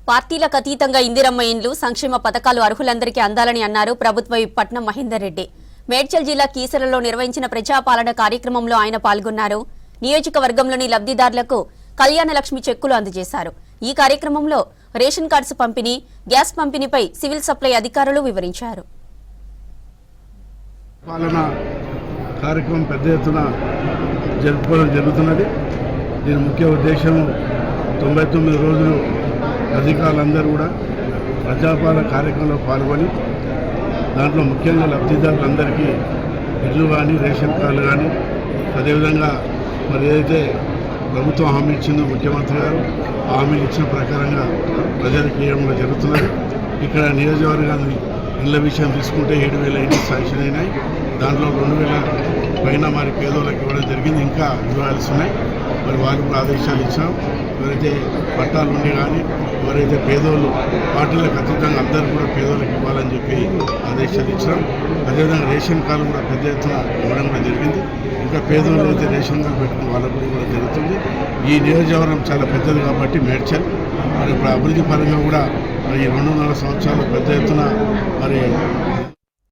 పార్టీలకు అతీతంగా ఇందిరమ్మ ఇండ్లు సంక్షేమ పథకాలు అర్హులందరికీ అందాలని అన్నారు ప్రభుత్వ విప్ పట్నం మహేందర్ రెడ్డి. మేడ్చల్ జిల్లా కీసరలో నిర్వహించిన ప్రజాపాలన కార్యక్రమంలో ఆయన పాల్గొన్నారు. నియోజకవర్గంలోని లబ్ధిదారులకు కళ్యాణ లక్ష్మి చెక్కులు అందజేశారు. ఈ కార్యక్రమంలో రేషన్ కార్డ్స్ పంపిణీ, గ్యాస్ పంపిణీపై సివిల్ సప్లై అధికారులు వివరించారు. పాలన కార్యక్రమం పెద్ద ఎత్తున జరుపుకోవడం జరుగుతున్నది. దీని ముఖ్య ఉద్దేశం 99 రోజులు అధికారులందరూ కూడా ప్రజాపాలన కార్యక్రమంలో పాల్గొని దాంట్లో ముఖ్యంగా లబ్ధిదారులందరికీ ఇల్లు కానీ రేషన్ కార్డులు కానీ అదేవిధంగా మరి ఏదైతే ప్రభుత్వం హామీ ఇచ్చిందో ముఖ్యమంత్రి గారు హామీలు ఇచ్చిన ప్రకారంగా ప్రజలకు ఇవ్వడం జరుగుతున్నది. ఇక్కడ నియోజకవర్గాన్ని ఇళ్ల విషయం తీసుకుంటే 7,000 ఇండ్లు శాంక్షన్ అయినాయి. దాంట్లో 2,000 పైన మరి పేదోళ్ళకి ఇవ్వడం జరిగింది. ఇంకా ఇవ్వాల్సి ఉన్నాయి. మరి వారికి కూడా ఆదేశాలు ఇచ్చాం. ఎవరైతే పట్టాలు ఉండి కానీ ఎవరైతే పేదోళ్ళు పార్టీలకు అతీతంగా అందరూ కూడా పేదోళ్ళకి ఇవ్వాలని చెప్పి ఆదేశాలు ఇచ్చాం. అదేవిధంగా రేషన్ కార్డు కూడా పెద్ద ఎత్తున ఇవ్వడం కూడా జరిగింది. ఇంకా పేదోళ్ళు అయితే రేషన్ కార్డు పెట్టుకుని వాళ్ళకు కూడా జరుగుతుంది. ఈ నియోజకవర్గం చాలా పెద్దది కాబట్టి మేడ్చల్ మరి ఇప్పుడు అభివృద్ధి పరంగా కూడా మరి 2.5 సంవత్సరాలు పెద్ద ఎత్తున మరి